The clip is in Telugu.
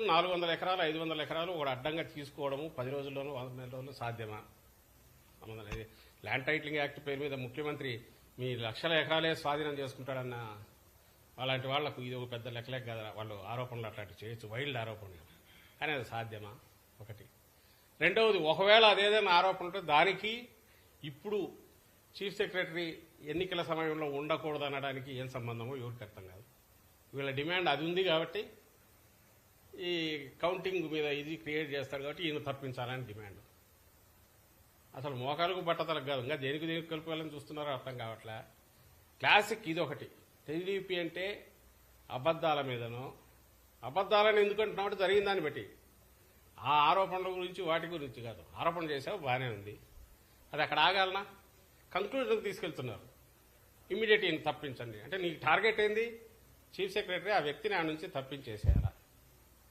400 ఎకరాలు 500 ఎకరాలు ఒక అడ్డంగా తీసుకోవడము 10 రోజుల్లోనూ 100 రోజుల్లో సాధ్యమా? ల్యాండ్ టైటిలింగ్ యాక్ట్ పేరు మీద ముఖ్యమంత్రి మీ లక్షల ఎకరాలే స్వాధీనం చేసుకుంటాడన్న అలాంటి వాళ్లకు ఇది ఒక పెద్ద లెక్కలేక కదా, వాళ్ళు ఆరోపణలు అట్లాంటివి చేయొచ్చు, వైల్డ్ ఆరోపణలు. కానీ అది సాధ్యమా? ఒకటి. రెండవది, ఒకవేళ అదేదైనా ఆరోపణ ఉంటే దానికి ఇప్పుడు చీఫ్ సెక్రటరీ ఎన్నికల సమయంలో ఉండకూడదు అనడానికి ఏం సంబంధమో ఎవరికి అర్థం కాదు. వీళ్ళ డిమాండ్ అది ఉంది కాబట్టి ఈ కౌంటింగ్ మీద ఇది క్రియేట్ చేస్తాడు కాబట్టి ఈయన తప్పించాలని డిమాండ్. అసలు మోకాలకు బట్టతలకు కాదు, ఇంకా దేనికి కలుపుకోవాలని చూస్తున్నారో అర్థం కావట్లే. క్లాసిక్ ఇది ఒకటి. టీడీపీ అంటే అబద్దాల మీదనో, అబద్దాలని ఎందుకంటున్నామంటే జరిగిన దాన్ని బట్టి, ఆ ఆరోపణల గురించి వాటి గురించి కాదు. ఆరోపణ చేసావు బాగానే ఉంది, అది అక్కడ ఆగాలనా? కంక్లూజన్కి తీసుకెళ్తున్నారు. ఇమ్మీడియట్ ఈయన తప్పించండి అంటే నీకు టార్గెట్ ఏంది? చీఫ్ సెక్రటరీ ఆ వ్యక్తిని ఆ నుంచి తప్పించేసేయాలి.